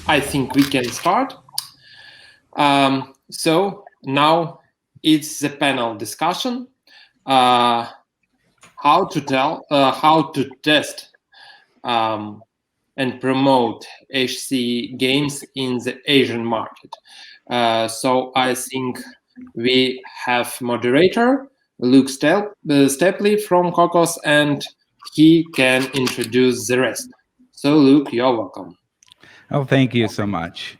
I think we can start. So now it's the panel discussion. How to test and promote HC games in the Asian market. So I think we have moderator Luke Stepley from Cocos, and he can introduce the rest. So Luke, you're welcome. Oh, thank you so much.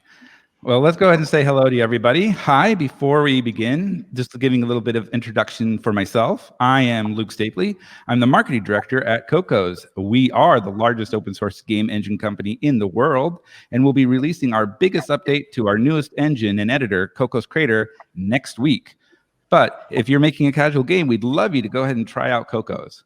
Well, let's go ahead and say hello to everybody. Hi, before we begin, just giving a little bit of introduction for myself. I am Luke Stapley. I'm the marketing director at Cocos. We are the largest open source game engine company in the world, and we'll be releasing our biggest update to our newest engine and editor, Cocos Creator, next week. But if you're making a casual game, we'd love you to go ahead and try out Cocos.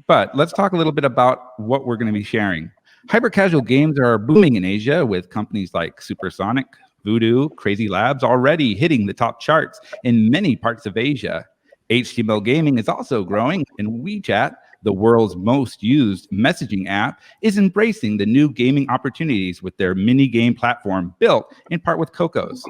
But let's talk a little bit about what we're going to be sharing. Hyper-casual games are booming in Asia with companies like Supersonic, Voodoo, Crazy Labs already hitting the top charts in many parts of Asia. HTML gaming is also growing, and WeChat, the world's most used messaging app, is embracing the new gaming opportunities with their mini game platform built in part with Cocos.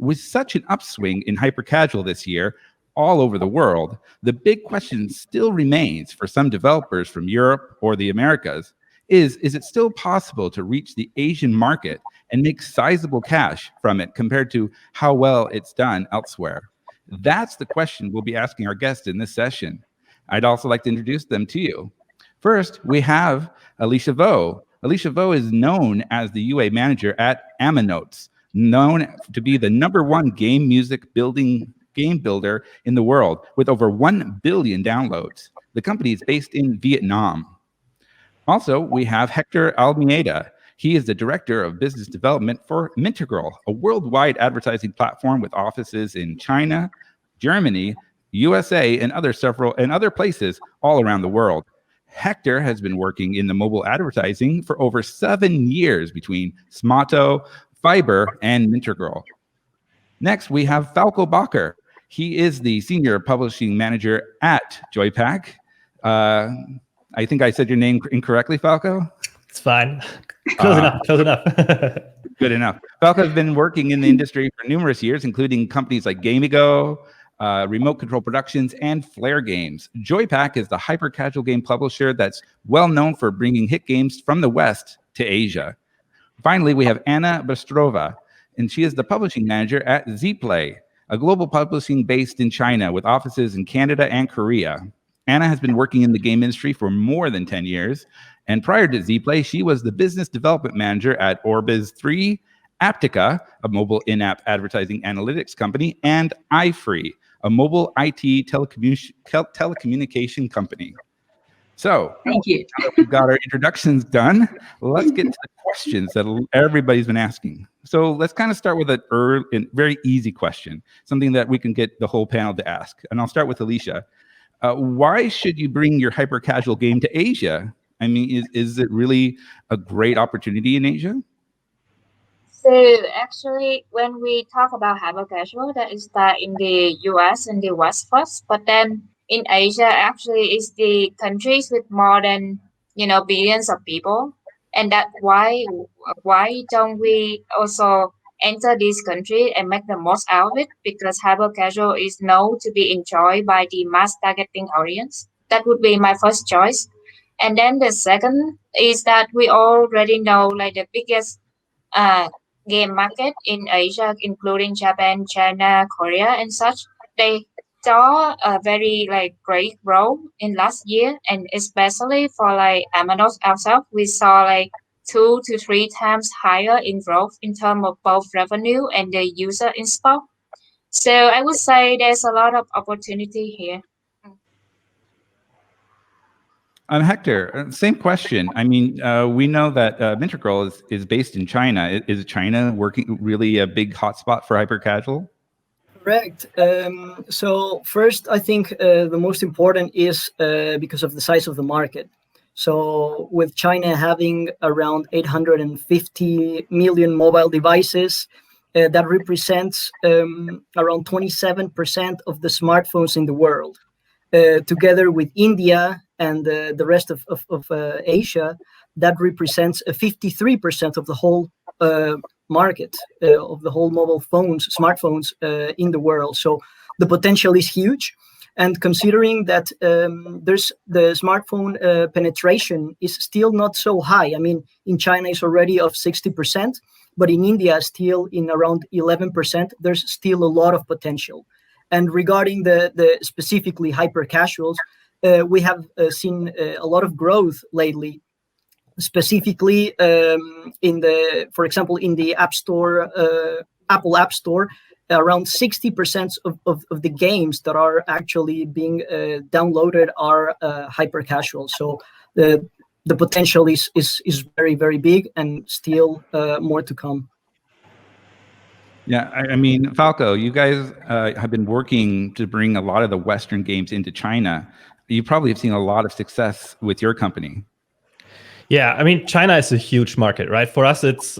With such an upswing in hyper-casual this year, all over the world, the big question still remains for some developers from Europe or the Americas. Is it still possible to reach the Asian market and make sizable cash from it compared to how well it's done elsewhere? That's the question we'll be asking our guests in this session. I'd also like to introduce them to you. First, we have Alicia Vo. Alicia Vo is known as the UA manager at Amanotes, known to be the #1 game music game builder in the world with over 1 billion downloads. The company is based in Vietnam. Also, we have Hector Almeida. He is the Director of Business Development for Mintegral, a worldwide advertising platform with offices in China, Germany, USA, and other places all around the world. Hector has been working in the mobile advertising for over 7 years between Smato, Fiber, and Mintegral. Next, we have Falco Bacher. He is the Senior Publishing Manager at JoyPac. I think I said your name incorrectly, Falco. It's fine. Close enough. Good enough. Falco has been working in the industry for numerous years, including companies like Gamigo, Remote Control Productions, and Flare Games. JoyPac is the hyper-casual game publisher that's well known for bringing hit games from the West to Asia. Finally, we have Anna Bystrova, and she is the publishing manager at ZPLAY, a global publishing based in China with offices in Canada and Korea. Anna has been working in the game industry for more than 10 years. And prior to ZPLAY, she was the business development manager at Orbiz3, Aptica, a mobile in-app advertising analytics company, and iFree, a mobile IT telecommunication company. So, thank you. We've got our introductions done. Let's get to the questions that everybody's been asking. So let's kind of start with a very easy question, something that we can get the whole panel to ask. And I'll start with Alicia. Why should you bring your hyper-casual game to Asia? I mean, is it really a great opportunity in Asia? So actually, when we talk about hyper-casual, that is that in the US and the West first, but then in Asia, actually, is the countries with more than billions of people, and that's why don't we also enter this country and make the most out of it, because hyper-casual is known to be enjoyed by the mass targeting audience. That would be my first choice. And then the second is that we already know like the biggest game market in Asia, including Japan, China, Korea, and such. They saw a very great growth in last year, and especially for Amanotes ourselves, we saw 2 to 3 times higher in growth in terms of both revenue and the user install. So I would say there's a lot of opportunity here. Hector, same question. I mean, we know that Mintegral is based in China. Is China really a big hotspot for hyper-casual? Correct. So first, I think the most important is because of the size of the market. So with China having around 850 million mobile devices, that represents around 27% of the smartphones in the world. Together with India, and the rest of Asia, that represents 53% of the whole market of the whole mobile phones, smartphones in the world. So the potential is huge. And considering that there's the smartphone penetration is still not so high. I mean, in China it's already of 60%, but in India still in around 11%. There's still a lot of potential. And regarding the specifically hyper casuals, we have seen a lot of growth lately. Specifically, for example, in the App Store, Apple App Store, around 60% of the games that are actually being downloaded are hyper casual. So the potential is very, very big, and still more to come. Yeah, I mean, Falco, you guys have been working to bring a lot of the Western games into China. You probably have seen a lot of success with your company. Yeah, I mean, China is a huge market, right? For us, it's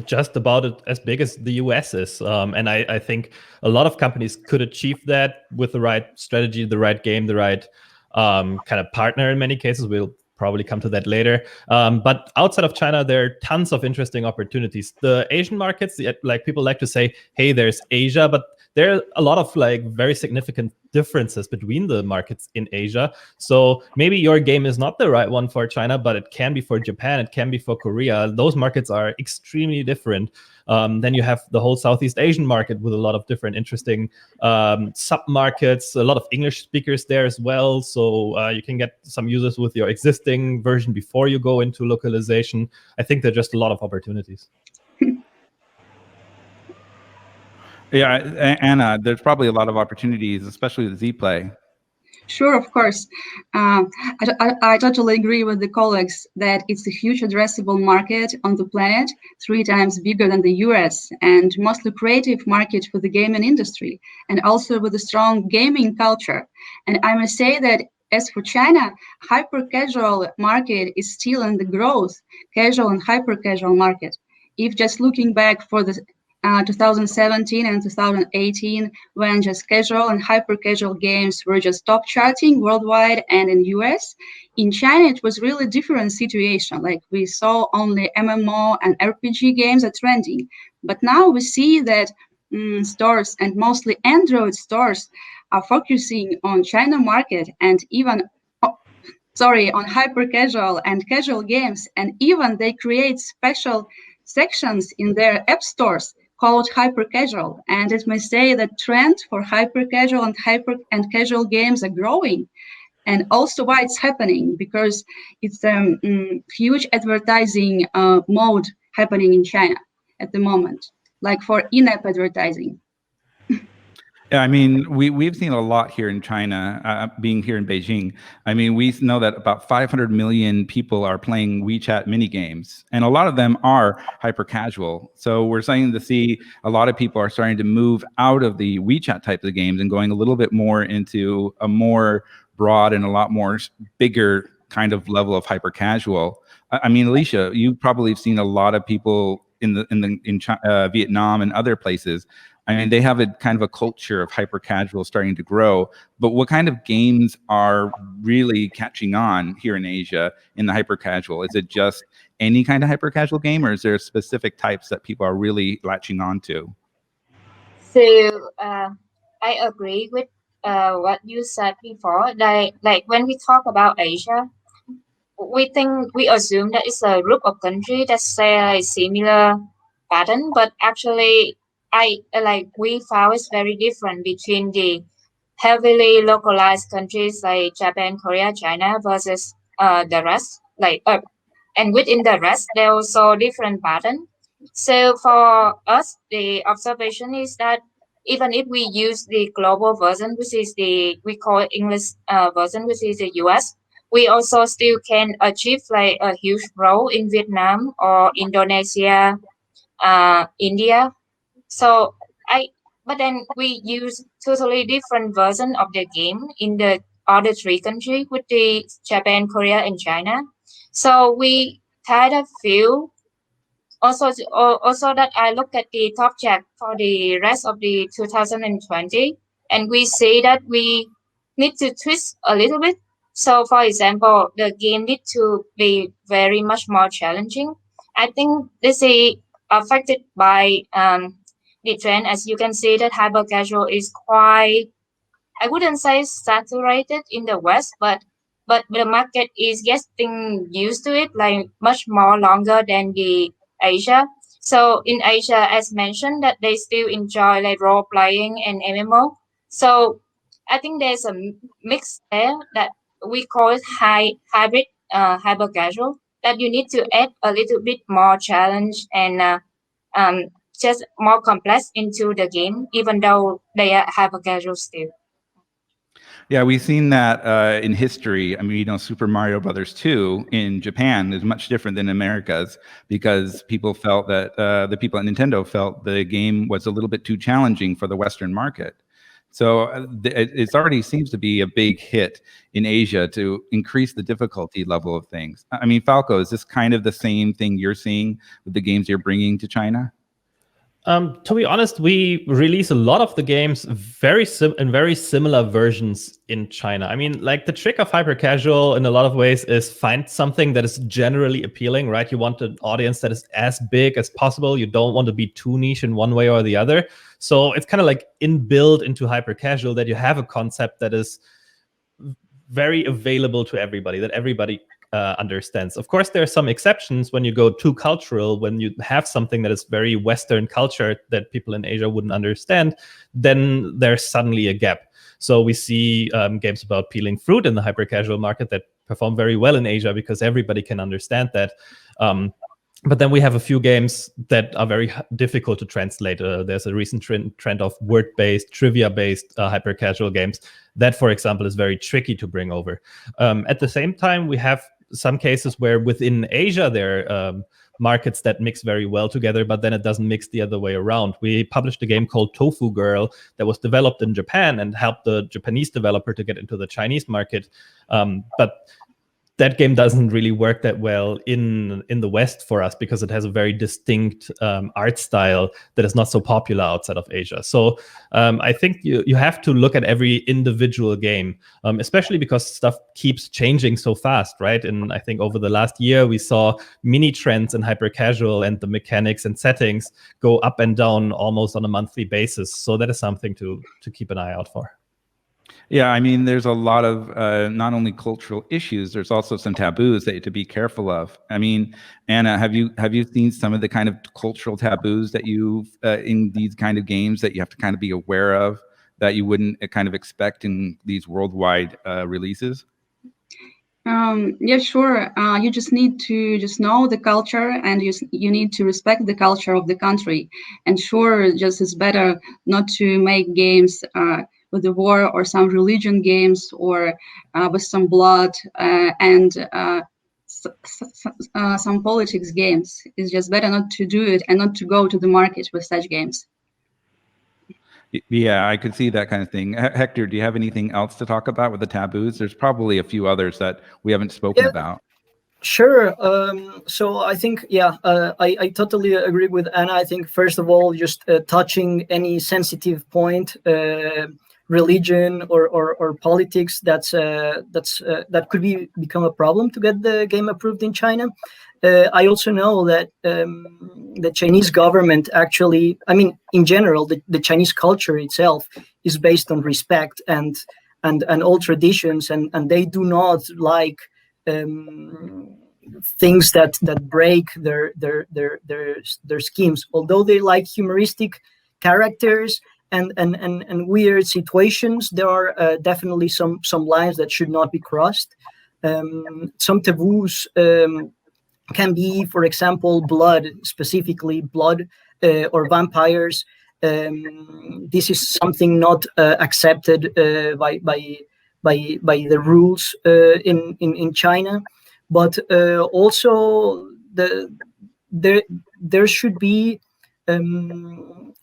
just about as big as the US is. And I think a lot of companies could achieve that with the right strategy, the right game, the right kind of partner in many cases. We'll probably come to that later. But outside of China, there are tons of interesting opportunities. The Asian markets, like people like to say, hey, there's Asia, but there are a lot of like very significant differences between the markets in Asia. So maybe your game is not the right one for China, but it can be for Japan, it can be for Korea. Those markets are extremely different. Then you have the whole Southeast Asian market with a lot of different interesting sub-markets, a lot of English speakers there as well. So you can get some users with your existing version before you go into localization. I think there are just a lot of opportunities. Yeah, Anna, there's probably a lot of opportunities, especially with ZPLAY. Sure, of course. I totally agree with the colleagues that it's a huge addressable market on the planet, 3 times bigger than the US, and most lucrative market for the gaming industry, and also with a strong gaming culture. And I must say that as for China, hyper-casual market is still in the growth, casual and hyper-casual market. If just looking back for the 2017 and 2018, when just casual and hyper-casual games were just top charting worldwide and in US. In China, it was really different situation. Like we saw only MMO and RPG games are trending. But now we see that stores, and mostly Android stores, are focusing on China market and even on hyper-casual and casual games. And even they create special sections in their app stores called hyper-casual, and it may say that trend for hyper-casual and casual games are growing. And also why it's happening, because it's a huge advertising mode happening in China at the moment, like for in-app advertising. Yeah, I mean, we've seen a lot here in China, being here in Beijing. I mean, we know that about 500 million people are playing WeChat mini games, and a lot of them are hyper casual. So we're starting to see a lot of people are starting to move out of the WeChat type of games and going a little bit more into a more broad and a lot more bigger kind of level of hyper casual. I mean, Alicia, you probably have seen a lot of people in Vietnam and other places. I mean, they have a kind of a culture of hyper casual starting to grow. But what kind of games are really catching on here in Asia in the hyper casual? Is it just any kind of hyper casual game, or is there specific types that people are really latching on to? So I agree with what you said before. Like when we talk about Asia, we assume that it's a group of countries that share a similar pattern, but actually we found it's very different between the heavily localized countries like Japan, Korea, China versus the rest. And within the rest, there are also different pattern. So for us, the observation is that even if we use the global version, which is we call it English version, which is the US, we also still can achieve like a huge growth in Vietnam or Indonesia, India. So but then we use totally different version of the game in the other 3 countries, with the Japan, Korea, and China. So we kind of feel also that I look at the top chart for the rest of the 2020, and we say that we need to twist a little bit So, for example, the game need to be very much more challenging. I think this is affected by the trend. As you can see, that hyper casual is quite, I wouldn't say saturated in the West, but the market is getting used to it like much more longer than the Asia. So in Asia, as mentioned, that they still enjoy like role playing and MMO. So I think there's a mix there that we call it hybrid, hyper casual. That you need to add a little bit more challenge and um, just more complex into the game, even though they are hyper casual still. Yeah, we've seen that in history. I mean, you know, Super Mario Brothers 2 in Japan is much different than America's because people felt that the people at Nintendo felt the game was a little bit too challenging for the Western market. So it already seems to be a big hit in Asia to increase the difficulty level of things. I mean, Falco, is this kind of the same thing you're seeing with the games you're bringing to China? To be honest, we release a lot of the games in very similar versions in China. I mean, like the trick of hyper casual in a lot of ways is find something that is generally appealing, right? You want an audience that is as big as possible. You don't want to be too niche in one way or the other. So it's kind of like inbuilt into hyper casual that you have a concept that is very available to everybody, that everybody understands. Of course, there are some exceptions when you go too cultural, when you have something that is very Western culture that people in Asia wouldn't understand, then there's suddenly a gap. So we see games about peeling fruit in the hyper casual market that perform very well in Asia because everybody can understand that. But then we have a few games that are very difficult to translate. There's a recent trend of word-based, trivia-based hyper casual games. That, for example, is very tricky to bring over. At the same time, we have some cases where within Asia there are markets that mix very well together, but then it doesn't mix the other way around. We published a game called Tofu Girl that was developed in Japan and helped the Japanese developer to get into the Chinese market. But that game doesn't really work that well in the West for us because it has a very distinct art style that is not so popular outside of Asia. So I think you have to look at every individual game, especially because stuff keeps changing so fast, right? And I think over the last year, we saw mini trends in hyper casual and the mechanics and settings go up and down almost on a monthly basis. So that is something to keep an eye out for. Yeah, I mean, there's a lot of not only cultural issues, there's also some taboos that you have to be careful of. I mean, Anna, have you seen some of the kind of cultural taboos that you in these kind of games that you have to kind of be aware of that you wouldn't kind of expect in these worldwide releases? Yeah, sure. You just need to just know the culture, and you need to respect the culture of the country. And sure, just it's better not to make games with the war or some religion games or with some blood and some politics games. It's just better not to do it and not to go to the market with such games. Yeah, I could see that kind of thing. Hector, do you have anything else to talk about with the taboos? There's probably a few others that we haven't spoken about. Sure. So I think, I totally agree with Anna. I think, first of all, just touching any sensitive point, religion or politics, that could become a problem to get the game approved in China. I also know that the Chinese government actually, I mean, in general, the Chinese culture itself is based on respect and old traditions, and they do not like things that break their schemes. Although they like humoristic characters and weird situations, there are definitely some lines that should not be crossed. Some taboos can be, for example, blood, specifically blood or vampires. This is something not accepted by the rules in China, but also there should be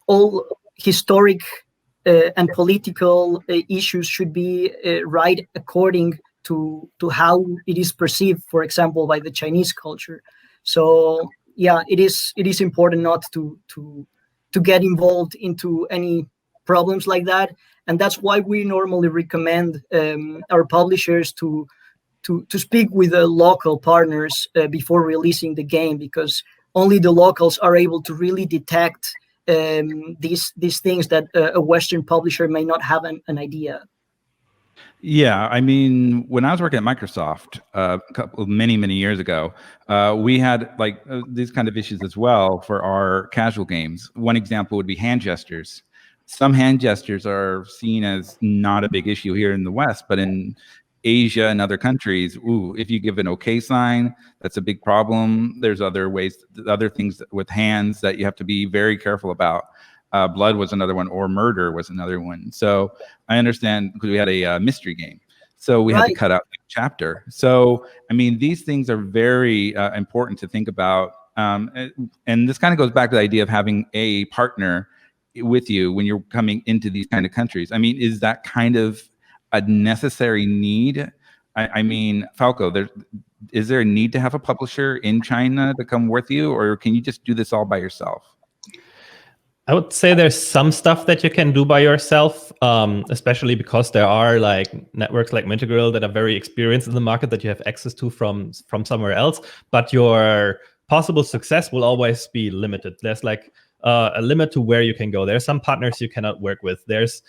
all historic and political issues should be right according to how it is perceived, for example, by the Chinese culture. So yeah, it is important not to get involved into any problems like that, and that's why we normally recommend our publishers to to speak with the local partners before releasing the game, because only the locals are able to really detect these things that a Western publisher may not have an idea. Yeah, I mean, when I was working at Microsoft many years ago, we had like these kind of issues as well for our casual games. One example would be hand gestures. Some hand gestures are seen as not a big issue here in the West, but in Asia and other countries, if you give an okay sign, that's a big problem. There's other ways, other things with hands that you have to be very careful about. Blood was another one, or murder was another one. So I understand, because we had a mystery game, so we had to cut out a chapter. So I mean, these things are very important to think about, and this kind of goes back to the idea of having a partner with you when you're coming into these kind of countries. I mean, is that kind of a necessary need? I mean, Falco, is there a need to have a publisher in China to come with you, or can you just do this all by yourself? I would say there's some stuff that you can do by yourself, especially because there are like networks like Mintegral that are very experienced in the market that you have access to from somewhere else. But your possible success will always be limited. There's like a limit to where you can go. There are some partners you cannot work with. There's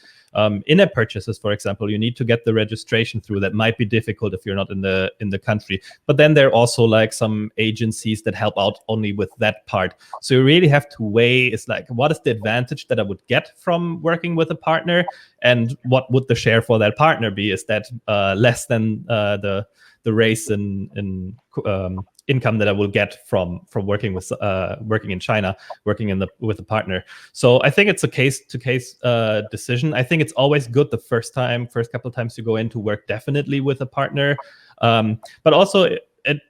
in-app purchases, for example, you need to get the registration through. That might be difficult if you're not in the country. But then there are also like some agencies that help out only with that part. So you really have to weigh, it's like, what is the advantage that I would get from working with a partner, and what would the share for that partner be? Is that less than the raise in income that I will get from working with working in China, working with a partner? So I think it's a case-to-case decision. I think it's always good the first couple of times you go in to work definitely with a partner, but also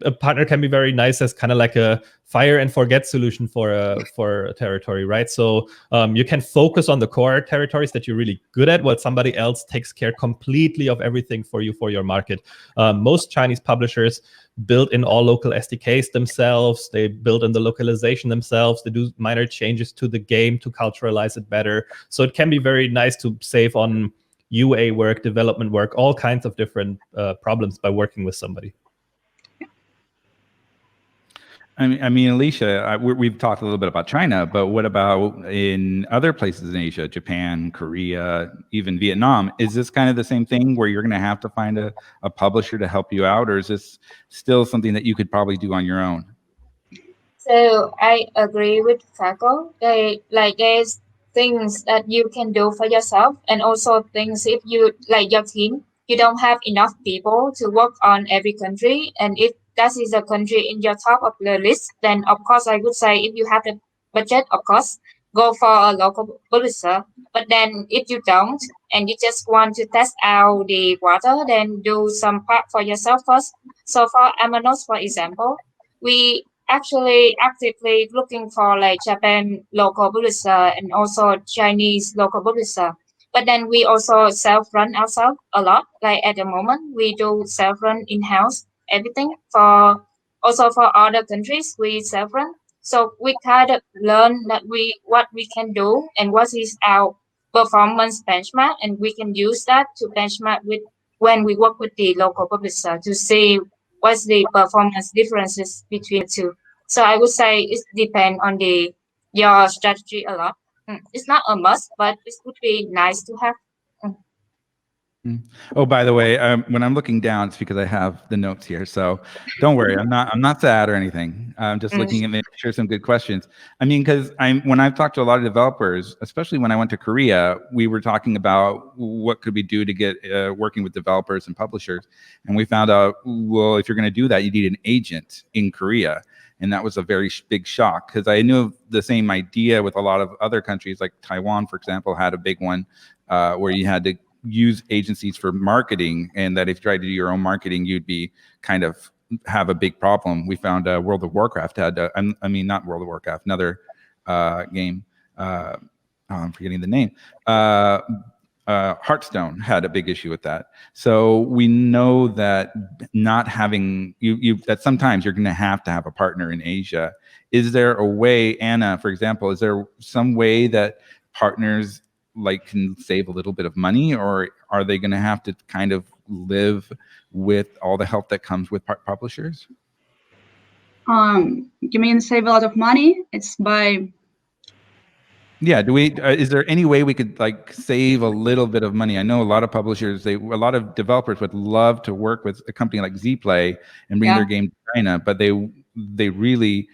a partner can be very nice as kind of like a fire and forget solution for a territory, right? So you can focus on the core territories that you're really good at, while somebody else takes care completely of everything for you for your market. Most Chinese publishers build in all local SDKs themselves. They build in the localization themselves. They do minor changes to the game to culturalize it better. So it can be very nice to save on UA work, development work, all kinds of different problems by working with somebody. I mean, Alicia, we've talked a little bit about China, but what about in other places in Asia, Japan, Korea, even Vietnam? Is this kind of the same thing where you're going to have to find a publisher to help you out, or is this still something that you could probably do on your own? So I agree with Falco. There's things that you can do for yourself, and also things if you like your team, you don't have enough people to work on every country, and if that is a country in your top of the list, then of course I would say if you have the budget, of course, go for a local publisher. But then if you don't, and you just want to test out the water, then do some part for yourself first. So for Amanotes, for example, we actually actively looking for like Japan local publisher and also Chinese local publisher. But then we also self-run ourselves a lot. Like at the moment, we do self-run in-house everything. For also for other countries, we self-run. So we kind of learn that what we can do and what is our performance benchmark, and we can use that to benchmark with when we work with the local publisher to see what's the performance differences between the two. So I would say it depends on your strategy a lot. It's not a must, but it would be nice to have. Oh, by the way, when I'm looking down, it's because I have the notes here. So don't worry, I'm not sad or anything. I'm just looking at making sure some good questions. I mean, because when I've talked to a lot of developers, especially when I went to Korea, we were talking about what could we do to get working with developers and publishers, and we found out, well, if you're going to do that, you need an agent in Korea. And that was a very big shock, because I knew the same idea with a lot of other countries, like Taiwan, for example, had a big one where you had to use agencies for marketing, and that if you tried to do your own marketing, you'd be kind of have a big problem. We found World of Warcraft had, I mean, not World of Warcraft, another game. I'm forgetting the name. Hearthstone had a big issue with that. So we know that not having that sometimes you're going to have a partner in Asia. Is there a way, Anna, for example, is there some way that partners like can save a little bit of money, or are they going to have to kind of live with all the help that comes with publishers? You mean save a lot of money? It's by Yeah. Do we? Is there any way we could like save a little bit of money? I know a lot of publishers, a lot of developers would love to work with a company like ZPLAY and bring their game to China, but they really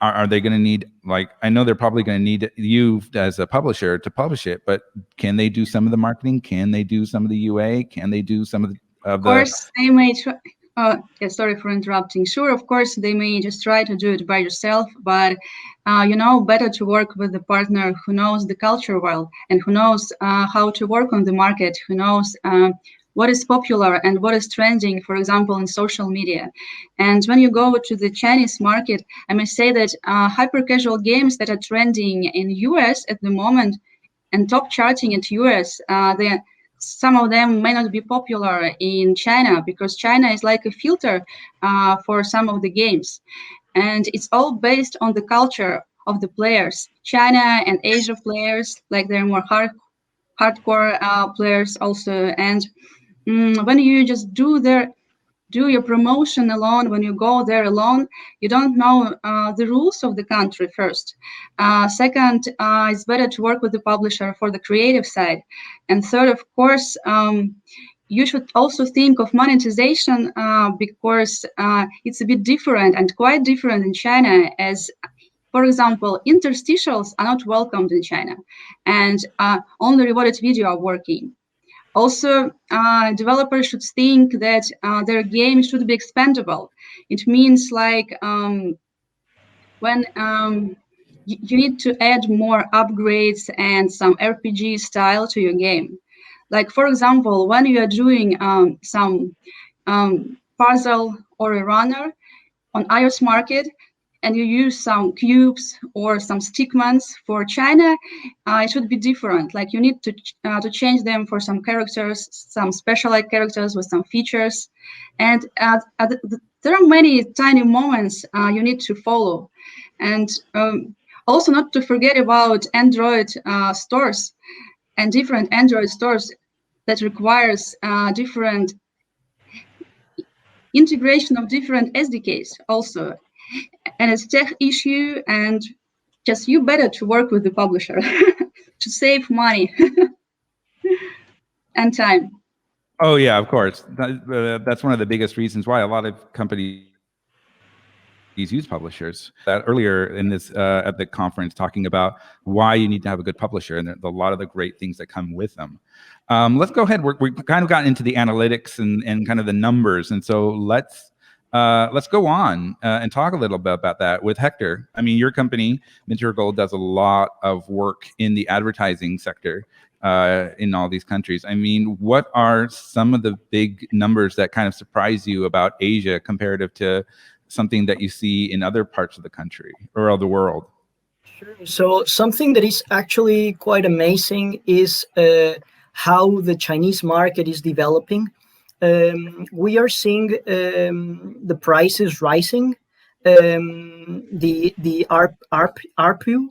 are they going to need, like, I know they're probably going to need you as a publisher to publish it, but can they do some of the marketing? Can they do some of the UA? Can they do some of course, they may try. Yeah, sorry for interrupting. Sure, of course, they may just try to do it by yourself, but better to work with a partner who knows the culture well and who knows how to work on the market, who knows what is popular and what is trending, for example, in social media. And when you go to the Chinese market, I must say that hyper-casual games that are trending in US at the moment and top charting at US, some of them may not be popular in China because China is like a filter for some of the games. And it's all based on the culture of the players. China and Asia players, like they're more hardcore players also. And when you just do your promotion alone, when you go there alone, you don't know the rules of the country first. Second, it's better to work with the publisher for the creative side. And third, of course, you should also think of monetization because it's a bit different and quite different in China, as for example, interstitials are not welcomed in China, and only rewarded video are working. Also, developers should think that their game should be expandable. It means like when you need to add more upgrades and some RPG style to your game. Like, for example, when you are doing some puzzle or a runner on iOS market, and you use some cubes or some stickmans for China, it should be different. Like you need to change them for some characters, some specialized characters with some features. And there are many tiny moments you need to follow. And also not to forget about Android stores and different Android stores that requires different integration of different SDKs also. And it's tech issue, and just you better to work with the publisher to save money and time. Oh yeah, of course. That's one of the biggest reasons why a lot of companies use publishers. That earlier in this at the conference, talking about why you need to have a good publisher and a lot of the great things that come with them. Let's go ahead. We've kind of gotten into the analytics and kind of the numbers, and so let's go on and talk a little bit about that with Hector. I mean, your company, Mintegral, does a lot of work in the advertising sector in all these countries. I mean, what are some of the big numbers that kind of surprise you about Asia comparative to something that you see in other parts of the country or of the world? Sure. So something that is actually quite amazing is how the Chinese market is developing. We are seeing the prices rising, the ARPU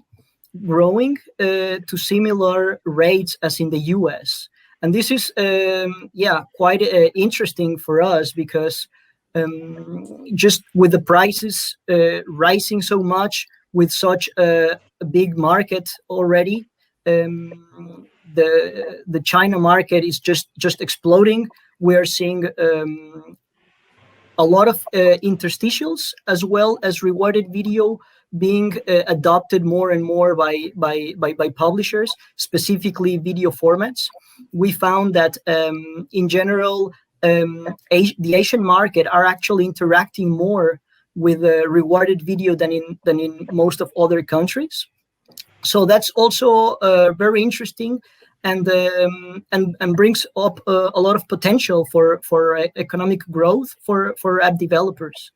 growing to similar rates as in the US. And this is, quite interesting for us because just with the prices rising so much, with such a big market already, the China market is just exploding. We are seeing a lot of interstitials as well as rewarded video being adopted more and more by publishers, specifically video formats. We found that in general, the Asian market are actually interacting more with rewarded video than in most of other countries. So that's also very interesting and brings up a lot of potential for economic growth for app developers.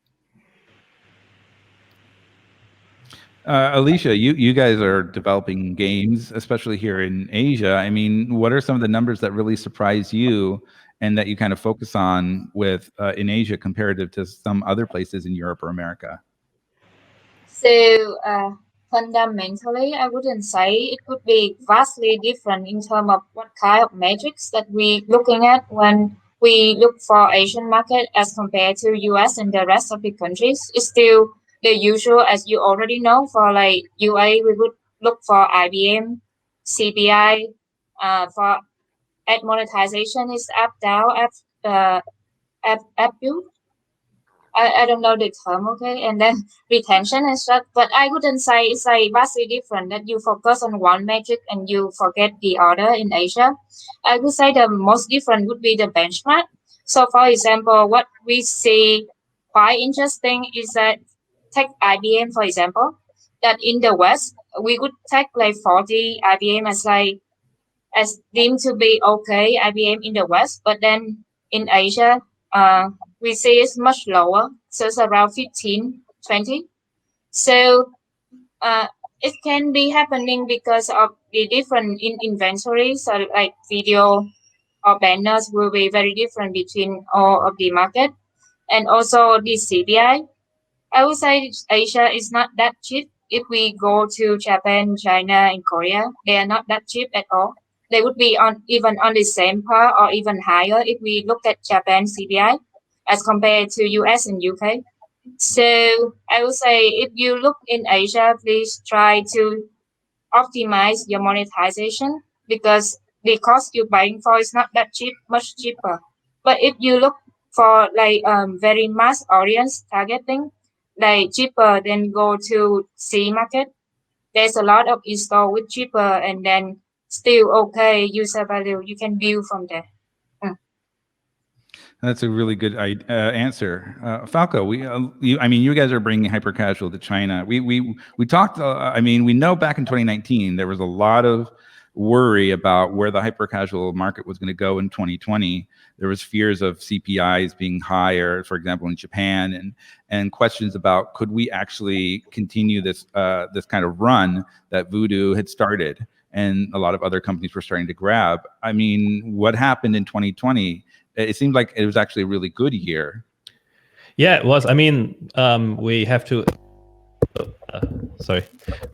Alicia, you guys are developing games, especially here in Asia. I mean, what are some of the numbers that really surprise you and that you kind of focus on with in Asia comparative to some other places in Europe or America? So fundamentally, I wouldn't say it could be vastly different in terms of what kind of metrics that we're looking at when we look for Asian market as compared to US and the rest of the countries, it's still the usual, as you already know. For like UA, we would look for IBM, CPI. For ad monetization is up, down, app build. I don't know the term, okay, and then retention and stuff. But I wouldn't say it's like vastly different that you focus on one metric and you forget the other in Asia. I would say the most different would be the benchmark. So, for example, what we see quite interesting is that take IBM for example. That in the West we would take like 40 IBM as deemed to be okay IBM in the West, but then in Asia, we see it's much lower, so it's around 15, 20. So it can be happening because of the different in inventory. So like video or banners will be very different between all of the market, and also the CPI. I would say Asia is not that cheap. If we go to Japan, China, and Korea, they are not that cheap at all. They would be on even on the same par or even higher if we look at Japan CPI as compared to US and UK. So I would say if you look in Asia, please try to optimize your monetization because the cost you're buying for is not that cheap, much cheaper. But if you look for like very mass audience targeting, like cheaper, then go to C market. There's a lot of install with cheaper and then still okay user value. You can view from there. That's a really good answer, Falco. I mean, you guys are bringing hyper casual to China. We talked. I mean, we know back in 2019 there was a lot of worry about where the hyper casual market was going to go in 2020. There was fears of CPIs being higher, for example, in Japan, and questions about could we actually continue this this kind of run that Voodoo had started, and a lot of other companies were starting to grab. I mean, what happened in 2020? It seemed like it was actually a really good year. Yeah, it was. I mean, we have to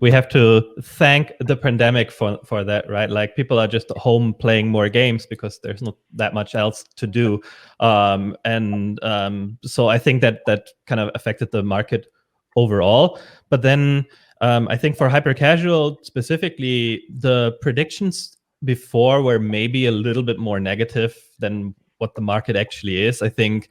we have to thank the pandemic for that, right? Like people are just home playing more games because there's not that much else to do, so I think that kind of affected the market overall. But then I think for hyper casual specifically, the predictions before were maybe a little bit more negative than what the market actually is. I think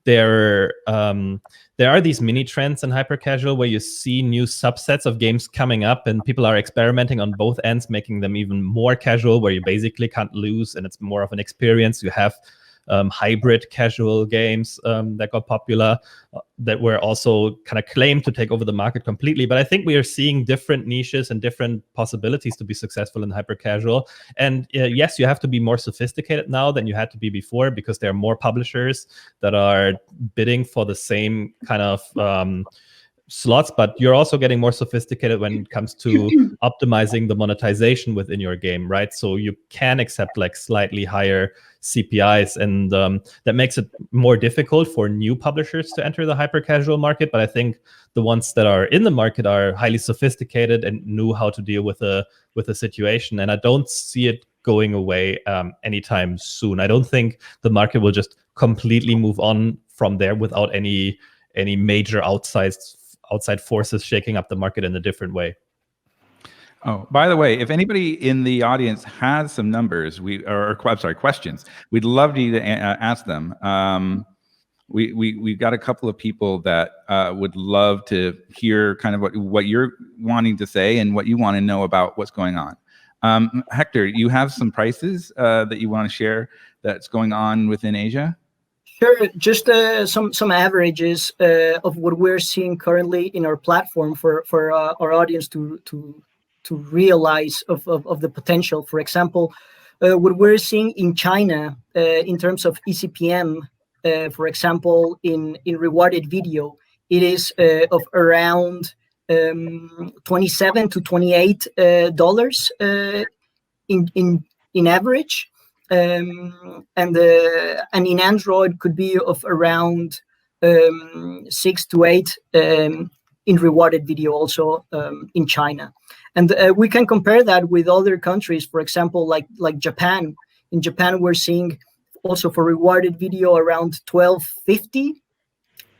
there are these mini trends in hyper casual where you see new subsets of games coming up and people are experimenting on both ends, making them even more casual, where you basically can't lose and it's more of an experience. You have hybrid casual games that got popular that were also kind of claimed to take over the market completely. But I think we are seeing different niches and different possibilities to be successful in hyper casual. And yes, you have to be more sophisticated now than you had to be before because there are more publishers that are bidding for the same kind of slots, but you're also getting more sophisticated when it comes to optimizing the monetization within your game, right? So you can accept like slightly higher CPIs, and that makes it more difficult for new publishers to enter the hyper casual market. But I think the ones that are in the market are highly sophisticated and knew how to deal with a situation, and I don't see it going away anytime soon. I don't think the market will just completely move on from there without any major outside forces shaking up the market in a different way. Oh, by the way, if anybody in the audience has some numbers, questions, we'd love you to ask them. We've got a couple of people that would love to hear kind of what you're wanting to say and what you want to know about what's going on. Hector, you have some prices that you want to share that's going on within Asia? Sure, just some averages of what we're seeing currently in our platform for our audience to realize of the potential. For example, what we're seeing in China in terms of eCPM, for example, in rewarded video, it is of around $27 to $28 in average. And in Android could be of around 6 to 8 in rewarded video also in China. And we can compare that with other countries, for example, like Japan. In Japan, we're seeing also for rewarded video around $12.50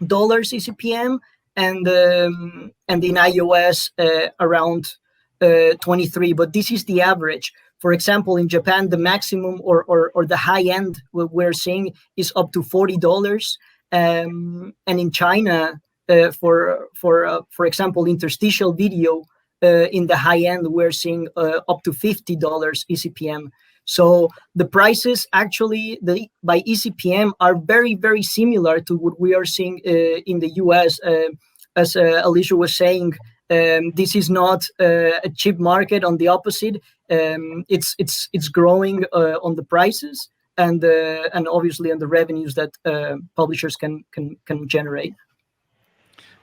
eCPM, and in iOS around 23. But this is the average. For example, in Japan, the maximum or the high end we're seeing is up to $40, and in China, for example, interstitial video in the high end we're seeing up to $50 eCPM. So the prices actually by eCPM are very, very similar to what we are seeing in the US. As Alicia was saying, this is not a cheap market. On the opposite, it's growing on the prices and obviously on the revenues that publishers can generate.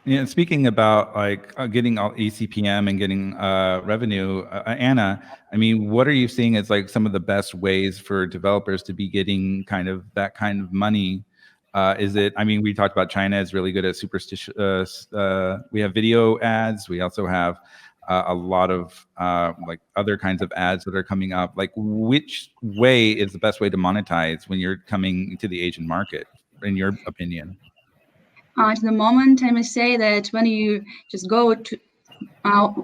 Yeah, speaking about like getting all eCPM and getting revenue, Anna, I mean, what are you seeing as like some of the best ways for developers to be getting kind of that kind of money? Is it? I mean, we talked about China is really good at superstitious. We have video ads. We also have a lot of like other kinds of ads that are coming up. Like, which way is the best way to monetize when you're coming to the Asian market, in your opinion? At the moment, I must say that when you just go to,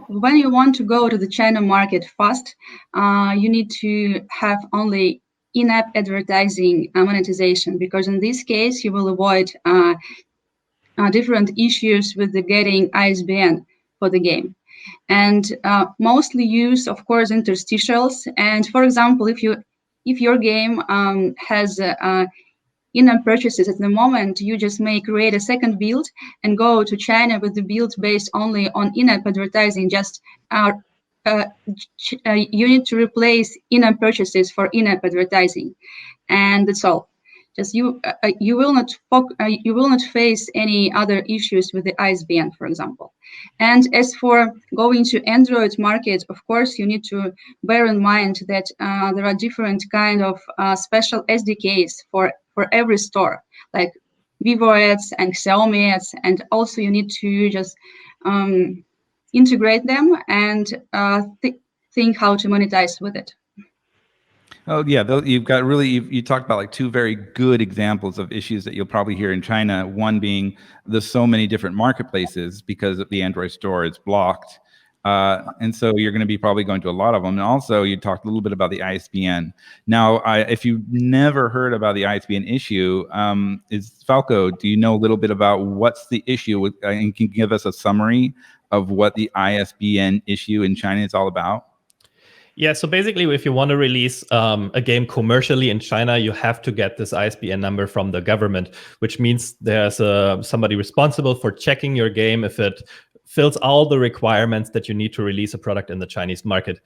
when you want to go to the China market fast, you need to have only in-app advertising monetization, because in this case, you will avoid different issues with the getting ISBN for the game. And mostly use, of course, interstitials. And for example, if your game has in-app purchases at the moment, you just may create a second build and go to China with the build based only on in-app advertising. Just you need to replace in-app purchases for in-app advertising, and that's all. Just you will not face any other issues with the ISBN, for example. And as for going to Android market, of course, you need to bear in mind that there are different kind of special SDKs for every store, like Vivo ads and Xiaomi ads, and also you need to just integrate them and think how to monetize with it. Oh yeah, you've got really, you talked about like two very good examples of issues that you'll probably hear in China. One being there's so many different marketplaces because the Android store is blocked. And so you're going to be probably going to a lot of them. And also you talked a little bit about the ISBN. Now, if you've never heard about the ISBN issue, is Falco, do you know a little bit about what's the issue with, and can you give us a summary of what the ISBN issue in China is all about? Yeah, so basically, if you want to release a game commercially in China, you have to get this ISBN number from the government, which means there's somebody responsible for checking your game if it fills all the requirements that you need to release a product in the Chinese market.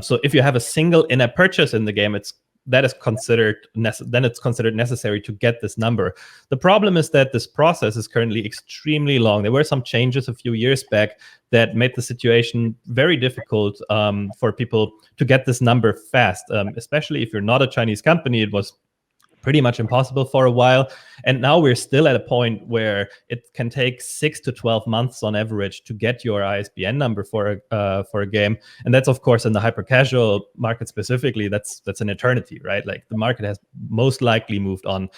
So if you have a single in-app purchase in the game, it's considered necessary to get this number. The problem is that this process is currently extremely long. There were some changes a few years back that made the situation very difficult for people to get this number fast, especially if you're not a Chinese company. It was pretty much impossible for a while. And now we're still at a point where it can take 6 to 12 months on average to get your ISBN number for a game. And that's, of course, in the hyper-casual market specifically, that's an eternity, right? Like the market has most likely moved on.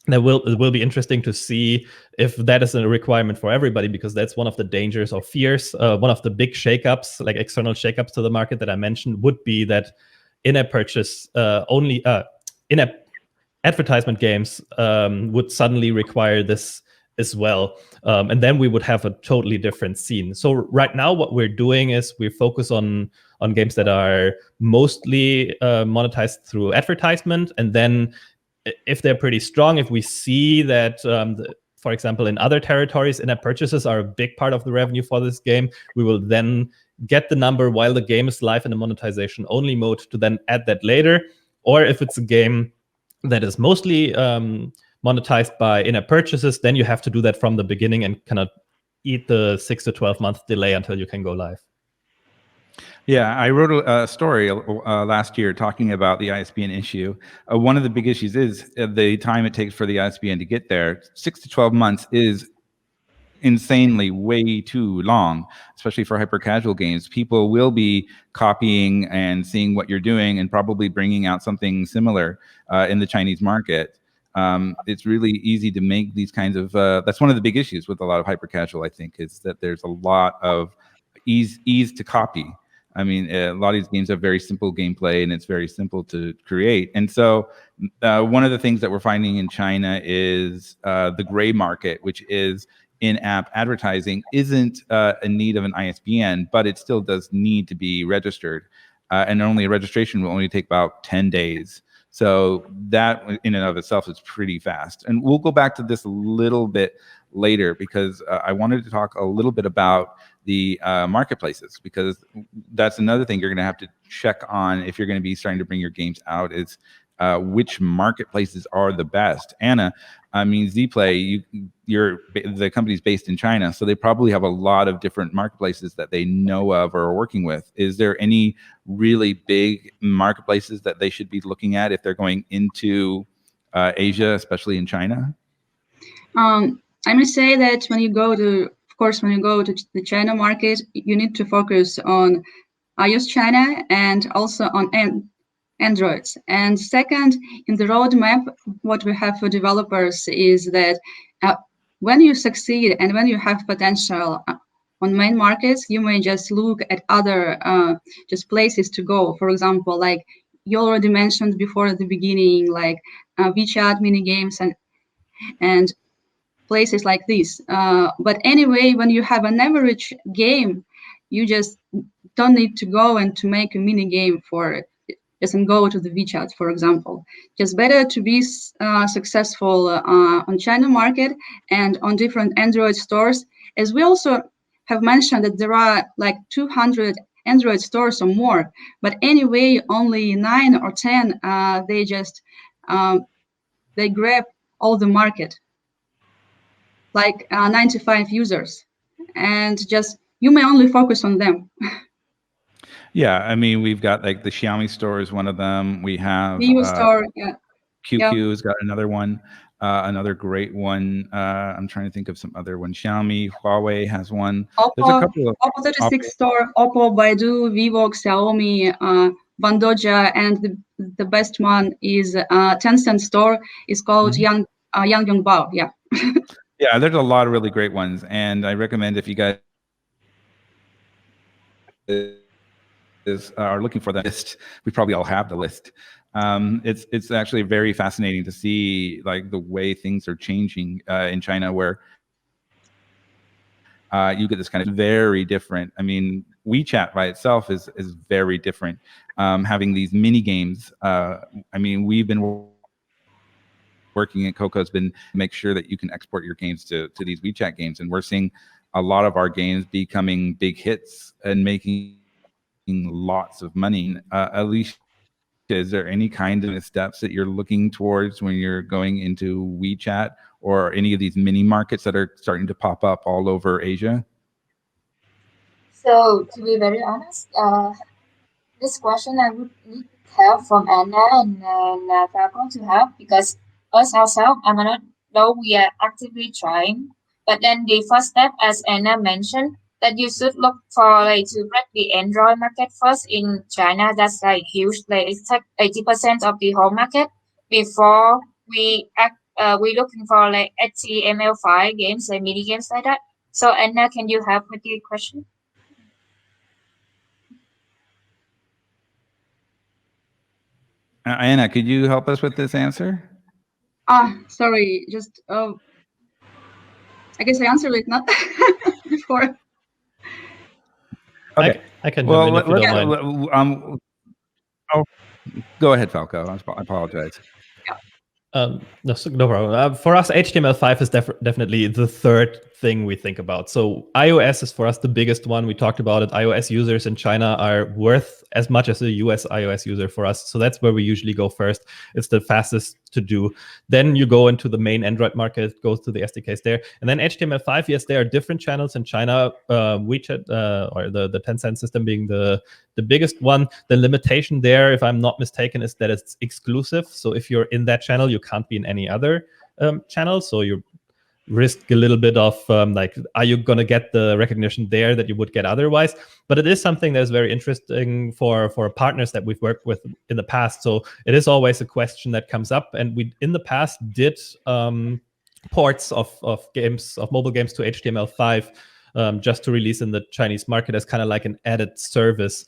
It will be interesting to see if that is a requirement for everybody, because that's one of the dangers or fears. One of the big shakeups, like external shakeups to the market that I mentioned, would be that in-app purchase in-app advertisement games would suddenly require this as well. And then we would have a totally different scene. So right now what we're doing is we focus on games that are mostly monetized through advertisement. And then if they're pretty strong, if we see that, for example, in other territories, in-app purchases are a big part of the revenue for this game, we will then get the number while the game is live in the monetization only mode to then add that later. Or if it's a game that is mostly monetized by in-app purchases, then you have to do that from the beginning and kind of eat the 6 to 12 month delay until you can go live. Yeah, I wrote a story last year talking about the ISBN issue. One of the big issues is the time it takes for the ISBN to get there. 6 to 12 months is insanely way too long, especially for hyper casual games. People will be copying and seeing what you're doing and probably bringing out something similar in the Chinese market. It's really easy to make these kinds of that's one of the big issues with a lot of hyper casual, I think, is that there's a lot of ease to copy. I mean, a lot of these games have very simple gameplay and it's very simple to create. And so one of the things that we're finding in China is the gray market, which is in-app advertising, isn't in need of an ISBN, but it still does need to be registered. And only a registration will only take about 10 days. So that in and of itself is pretty fast. And we'll go back to this a little bit later because I wanted to talk a little bit about the marketplaces, because that's another thing you're going to have to check on if you're going to be starting to bring your games out, is which marketplaces are the best. Anna, I mean, ZPLAY, the company's based in China, so they probably have a lot of different marketplaces that they know of or are working with. Is there any really big marketplaces that they should be looking at if they're going into Asia, especially in China? I must say that when you go to the China market, you need to focus on iOS China and also on Androids. And second, in the roadmap, what we have for developers is that when you succeed and when you have potential on main markets, you may just look at other just places to go. For example, like you already mentioned before at the beginning, like WeChat mini games and places like this. But anyway, when you have an average game, you just don't need to go and to make a mini game for it. Just go to the WeChat, for example. Just better to be successful on China market and on different Android stores. As we also have mentioned that there are like 200 Android stores or more, but anyway, only 9 or 10, they just they grab all the market, like 95 users, and just you may only focus on them. Yeah, I mean, we've got like the Xiaomi store is one of them. We have store, yeah. QQ's got another one, another great one. I'm trying to think of some other one. Xiaomi, Huawei has one. There's a couple of Oppo 36 store, Oppo, Baidu, Vivo, Xiaomi, Bandoja, and the best one is Tencent store. Is called Yang Yongbao. Yeah. Yeah, there's a lot of really great ones, and I recommend if you guys are looking for the list, we probably all have the list. It's actually very fascinating to see like the way things are changing in China, where you get this kind of very different. I mean, WeChat by itself is very different. Having these mini games. I mean, we've been working at Cocos been make sure that you can export your games to these WeChat games, and we're seeing a lot of our games becoming big hits and making lots of money. Alicia, is there any kind of steps that you're looking towards when you're going into WeChat or any of these mini markets that are starting to pop up all over Asia? So to be very honest, this question I would need help from Anna and Falcon to help, because us ourselves, Amanote, though we are actively trying, but then the first step, as Anna mentioned, that you should look for like to break the Android market first in China. That's like huge, like it's like 80% of the whole market before we we looking for like HTML5 games, like mini games like that. So Anna, can you help with the question? Anna, could you help us with this answer? Sorry, just I guess I answered it not before. Okay, I can jump in if you don't mind. Go ahead, Falco. I apologize. No problem. For us, HTML5 is definitely the third thing we think about. So iOS is for us the biggest one. We talked about it. iOS users in China are worth as much as a US iOS user for us. So that's where we usually go first. It's the fastest to do. Then you go into the main Android market, goes to the SDKs there. And then HTML5, yes, there are different channels in China. WeChat or the Tencent system being the biggest one. The limitation there, if I'm not mistaken, is that it's exclusive. So if you're in that channel, you can't be in any other channel. So risk a little bit of like, are you going to get the recognition there that you would get otherwise? But it is something that's very interesting for partners that we've worked with in the past. So it is always a question that comes up, and we in the past did ports of mobile games to HTML5 just to release in the Chinese market as kind of like an added service.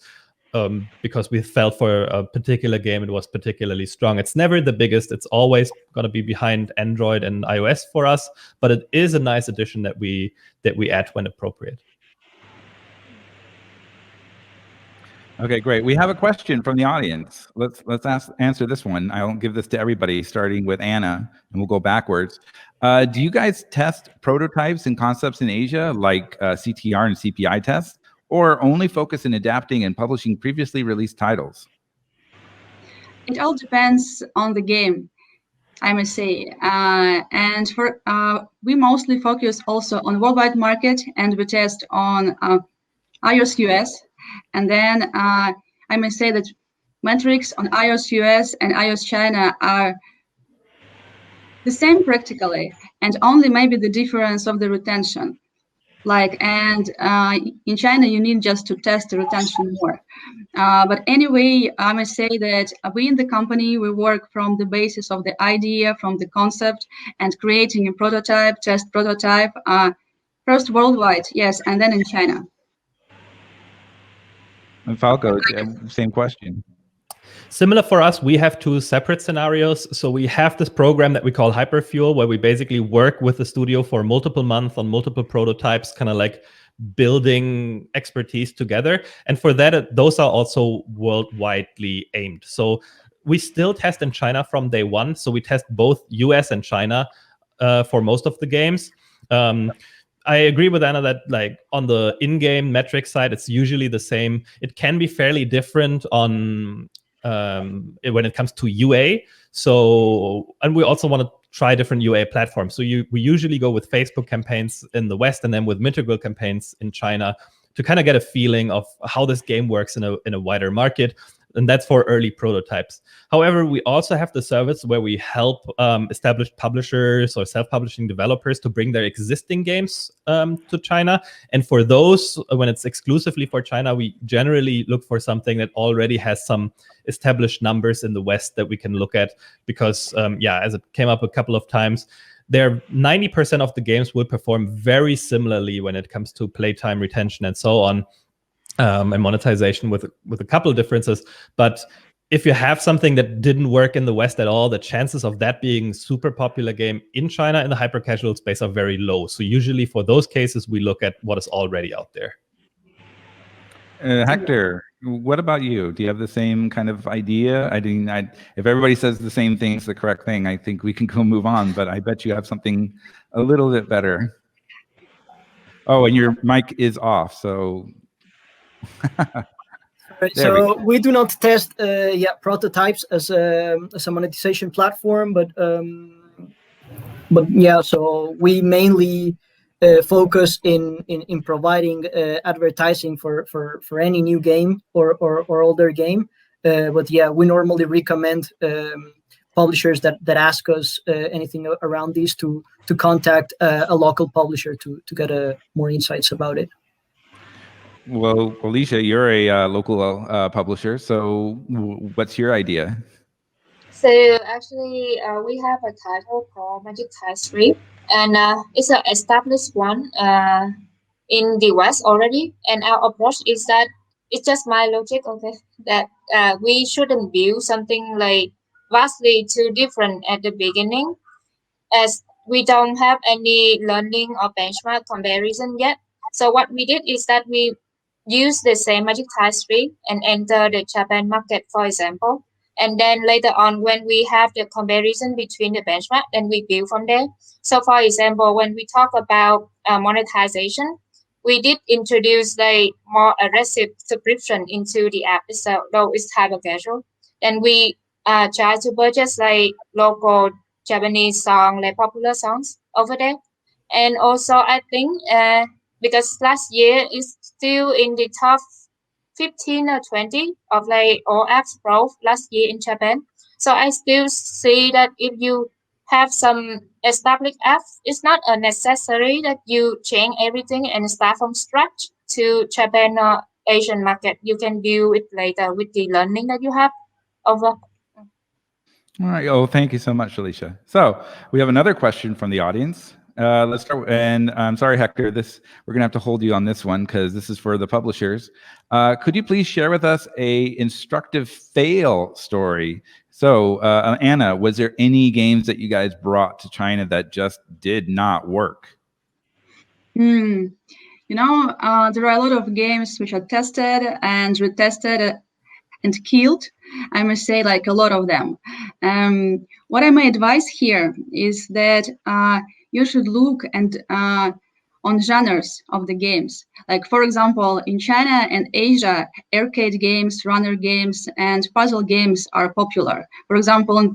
Because we felt for a particular game it was particularly strong. It's never the biggest. It's always going to be behind Android and iOS for us, but it is a nice addition that we add when appropriate. Okay, great. We have a question from the audience. Let's answer this one. I'll give this to everybody, starting with Anna, and we'll go backwards. Do you guys test prototypes and concepts in Asia, like CTR and CPI tests, or only focus in adapting and publishing previously released titles? It all depends on the game, I must say. And for we mostly focus also on worldwide market, and we test on iOS US. And then I must say that metrics on iOS US and iOS China are the same practically, and only maybe the difference of the retention. And in China, you need just to test the retention more. But anyway, I must say that we in the company, we work from the basis of the idea, from the concept, and creating a prototype, test prototype, first worldwide, yes, and then in China. And Falco, same question. Similar for us, we have two separate scenarios. So we have this program that we call Hyperfuel, where we basically work with the studio for multiple months on multiple prototypes, kind of like building expertise together. And for that, those are also worldwidely aimed. So we still test in China from day one. So we test both US and China for most of the games. I agree with Anna that like on the in-game metric side, it's usually the same. It can be fairly different on when it comes to UA. So, and we also want to try different UA platforms. So we usually go with Facebook campaigns in the West and then with Mintegral campaigns in China to kind of get a feeling of how this game works in a wider market. And that's for early prototypes. However, we also have the service where we help established publishers or self-publishing developers to bring their existing games to China. And for those, when it's exclusively for China, we generally look for something that already has some established numbers in the West that we can look at. Because, as it came up a couple of times, 90% of the games will perform very similarly when it comes to playtime, retention, and so on. And monetization with a couple of differences. But if you have something that didn't work in the West at all, the chances of that being super popular game in China in the hyper casual space are very low. So usually for those cases, we look at what is already out there. Hector, what about you? Do you have the same kind of idea? If everybody says the same thing's the correct thing, I think we can go move on. But I bet you have something a little bit better. Oh, and your mic is off, so... So we do not test prototypes as a monetization platform, but so we mainly focus in providing advertising for any new game or older game. But we normally recommend publishers that ask us anything around these to contact a local publisher to get more insights about it. Well, Alicia, you're a local publisher, so what's your idea? So actually, we have a title called Magic Tile Strip, and it's an established one in the West already. And our approach is that it's just my logic, okay, that we shouldn't build something like vastly too different at the beginning, as we don't have any learning or benchmark comparison yet. So what we did is that we use the same Magic Tile Strip and enter the Japan market, for example. And then later on, when we have the comparison between the benchmark, then we build from there. So for example, when we talk about monetization, we did introduce the more aggressive subscription into the app itself, though it's hyper casual. Then we try to purchase like local Japanese song, like popular songs over there. And also I think because last year is still in the top 15 or 20 of like all apps growth last year in Japan. So I still see that if you have some established apps. It's not a necessary that you change everything and start from scratch to Japan or Asian market. You can build it later with the learning that you have over. All right. Oh, thank you so much, Alicia. So we have another question from the audience. Let's start. And I'm sorry, Hector. We're gonna have to hold you on this one because this is for the publishers. Could you please share with us a instructive fail story? So, Anna, was there any games that you guys brought to China that just did not work? You know, there are a lot of games which are tested and retested and killed. I must say, like a lot of them. What I may advise here is that you should look and on genres of the games. Like, for example, in China and Asia, arcade games, runner games, and puzzle games are popular. For example,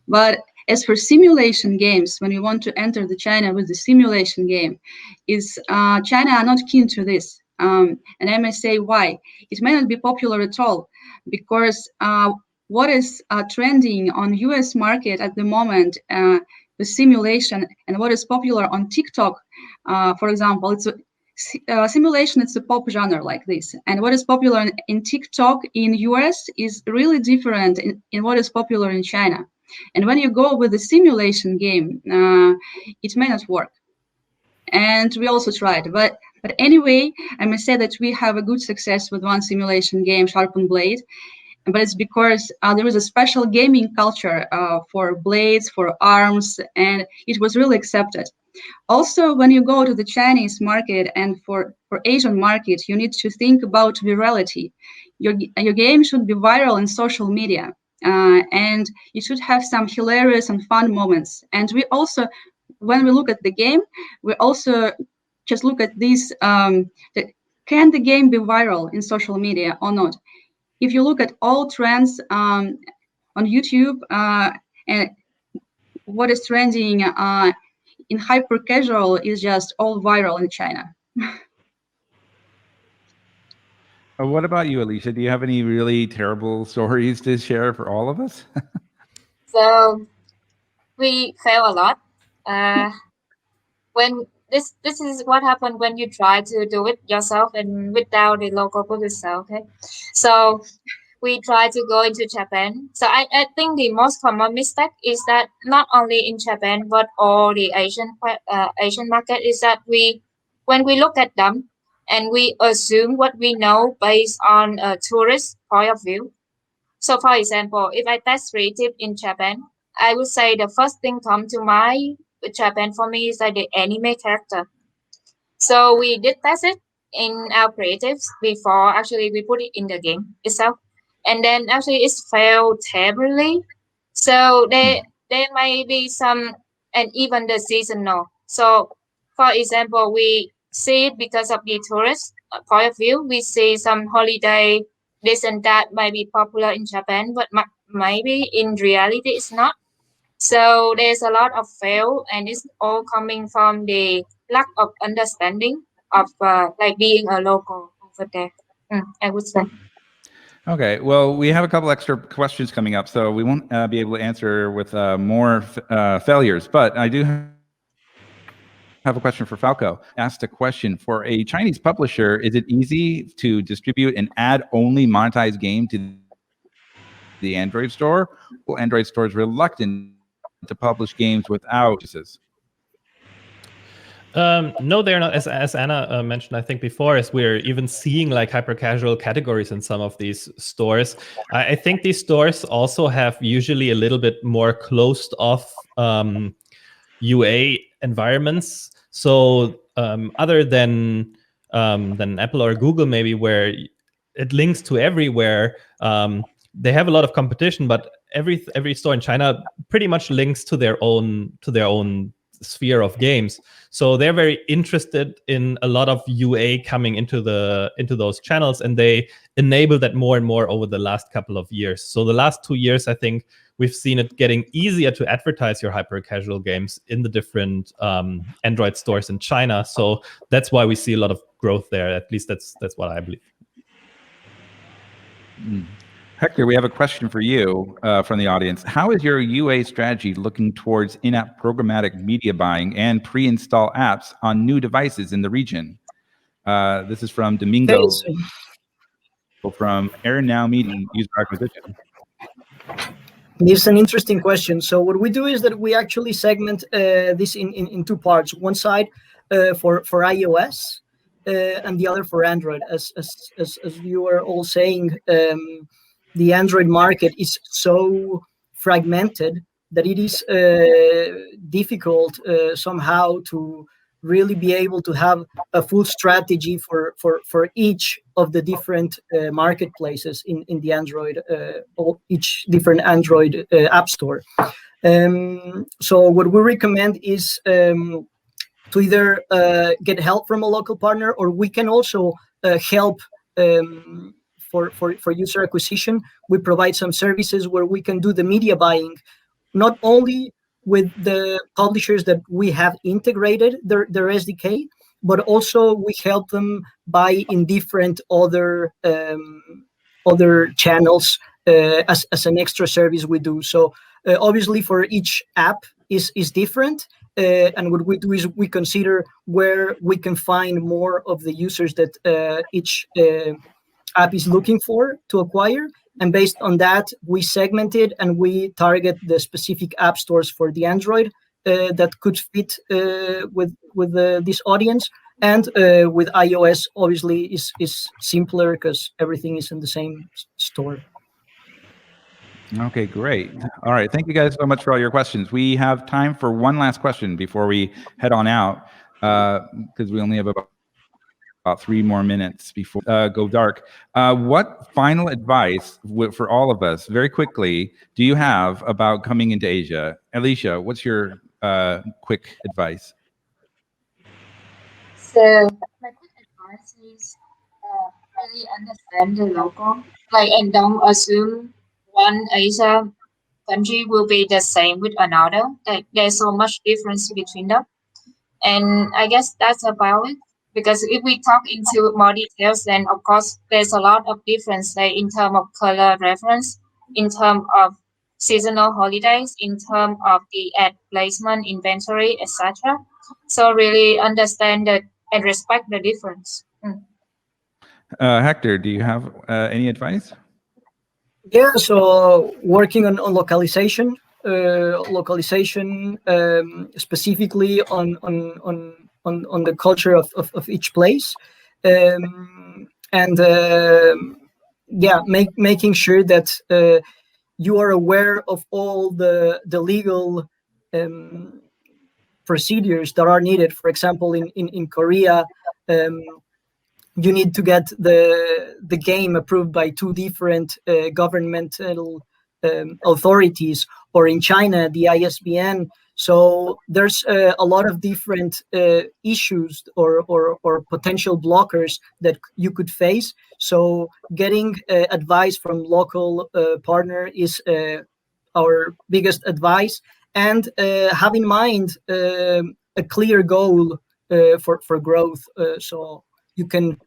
but as for simulation games, when you want to enter the China with the simulation game, China are not keen to this. And I may say why. It may not be popular at all, because what is trending on US market at the moment, the simulation, and what is popular on TikTok, for example, it's simulation, it's a pop genre like this. And what is popular in TikTok in US is really different in what is popular in China. And when you go with a simulation game, it may not work. And we also tried, but anyway, I must say that we have a good success with one simulation game, Sharpen Blade, but it's because there is a special gaming culture for blades, for arms, and it was really accepted. Also, when you go to the Chinese market and for Asian market, you need to think about virality. Your game should be viral in social media, and you should have some hilarious and fun moments. And we also, when we look at the game, we also just look at this, can the game be viral in social media or not? If you look at all trends on YouTube and what is trending in hyper casual is just all viral in China. What about you, Alicia? Do you have any really terrible stories to share for all of us? So we fail a lot. When this is what happened when you try to do it yourself and without the local publisher. Okay, so we try to go into Japan. So I think the most common mistake is that not only in Japan but all the Asian market is that when we look at them and we assume what we know based on a tourist point of view. So for example, if I test creative in Japan, I would say the first thing come to mind with Japan for me is like the anime character. So we did test it in our creatives before actually we put it in the game itself. And then actually it's failed terribly. So there may be some, and even the seasonal. So for example, we see it because of the tourist point of view. We see some holiday, this and that might be popular in Japan, but maybe in reality it's not. So there's a lot of fail, and it's all coming from the lack of understanding of like being a local over there. I would say. Okay, well, we have a couple extra questions coming up, so we won't be able to answer with more failures, but I do have a question for Falco. Asked a question: for a Chinese publisher, is it easy to distribute an ad-only monetized game to the Android store? Or Android store is reluctant to publish games without purchases? No, they're not. As Anna mentioned, I think before, as we're even seeing like hyper casual categories in some of these stores. I think these stores also have usually a little bit more closed off UA environments. So other than Apple or Google, maybe where it links to everywhere, they have a lot of competition, but every store in China pretty much links to their own sphere of games. So they're very interested in a lot of UA coming into those channels, and they enable that more and more over the last couple of years. So the last 2 years, I think we've seen it getting easier to advertise your hyper casual games in the different Android stores in China. So that's why we see a lot of growth there. At least that's what I believe. Hector, we have a question for you from the audience. How is your UA strategy looking towards in-app programmatic media buying and pre-install apps on new devices in the region? This is from Domingo from Aaron Now Meeting User Acquisition. It's an interesting question. So what we do is that we actually segment this in two parts. One side for iOS and the other for Android. As you were all saying, the Android market is so fragmented that it is difficult somehow to really be able to have a full strategy for each of the different marketplaces in the Android, or each different Android app store. So what we recommend is to either get help from a local partner, or we can also help for user acquisition. We provide some services where we can do the media buying, not only with the publishers that we have integrated their SDK, but also we help them buy in different other channels as an extra service we do. So obviously for each app is different. And what we do is we consider where we can find more of the users that each app is looking for to acquire. And based on that, we segment it and we target the specific app stores for the Android that could fit with this audience. And with iOS, obviously, is simpler because everything is in the same store. Okay, great. All right, thank you guys so much for all your questions. We have time for one last question before we head on out, because we only have about 3 more minutes before go dark. What final advice for all of us, very quickly, do you have about coming into Asia? Alicia, what's your quick advice? So my quick advice is really understand the local, and don't assume one Asia country will be the same with another. Like there's so much difference between them, and I guess that's about it. Because if we talk into more details, then of course there's a lot of difference, like in terms of color reference, in terms of seasonal holidays, in terms of the ad placement, inventory, etc. So really understand that and respect the difference. Hector, do you have any advice? Yeah, so working on localization, specifically on the culture of each place, and making sure that you are aware of all the legal procedures that are needed. For example, in Korea, you need to get the game approved by 2 different governmental authorities, or in China, the ISBN. So there's a lot of different issues or potential blockers that you could face. So getting advice from local partner is our biggest advice, and have in mind a clear goal for growth, so you can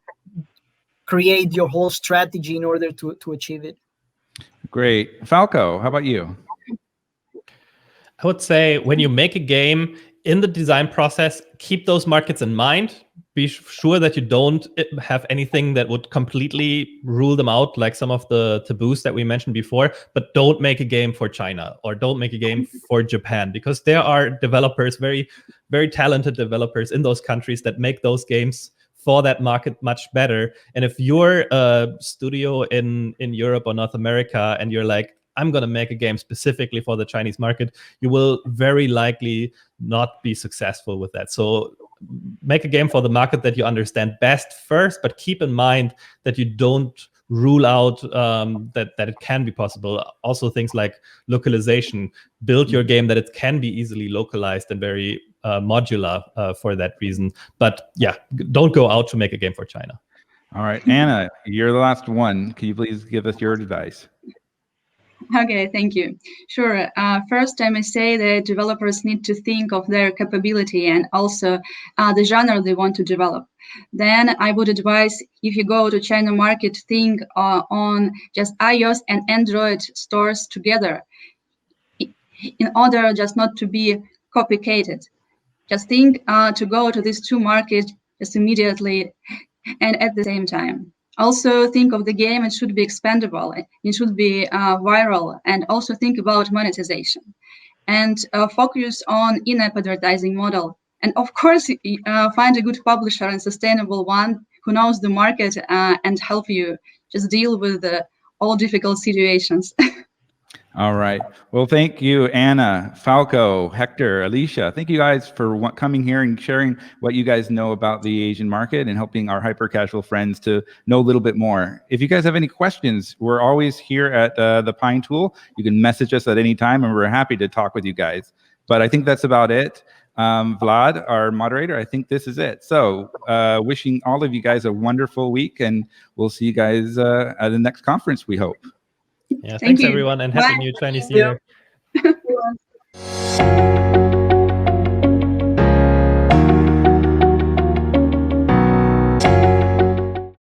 create your whole strategy in order to achieve it. Great. Falco, how about you? I would say when you make a game, in the design process, keep those markets in mind. Be sure that you don't have anything that would completely rule them out, like some of the taboos that we mentioned before, but don't make a game for China or don't make a game for Japan, because there are developers, very, very talented developers in those countries that make those games for that market much better. And if you're a studio in Europe or North America and you're like, I'm going to make a game specifically for the Chinese market, you will very likely not be successful with that. So make a game for the market that you understand best first, but keep in mind that you don't rule out that it can be possible. Also things like localization. Build your game that it can be easily localized and very modular for that reason. But yeah, don't go out to make a game for China. All right, Anna, you're the last one. Can you please give us your advice? Okay, thank you. Sure. First, I may say that developers need to think of their capability and also the genre they want to develop. Then I would advise, if you go to China market, think on just iOS and Android stores together in order just not to be copycated. Just think to go to these two markets just immediately and at the same time. Also think of the game, it should be expandable, it should be viral, and also think about monetization. And focus on in-app advertising model. And of course, find a good publisher and sustainable one who knows the market and help you just deal with all difficult situations. All right. Well, thank you, Anna, Falco, Hector, Alicia. Thank you guys for coming here and sharing what you guys know about the Asian market and helping our hyper-casual friends to know a little bit more. If you guys have any questions, we're always here at the Pine Tool. You can message us at any time, and we're happy to talk with you guys. But I think that's about it. Vlad, our moderator, I think this is it. So wishing all of you guys a wonderful week, and we'll see you guys at the next conference, we hope. Yeah, thanks everyone, and happy Bye. new Chinese Thank you. New Year.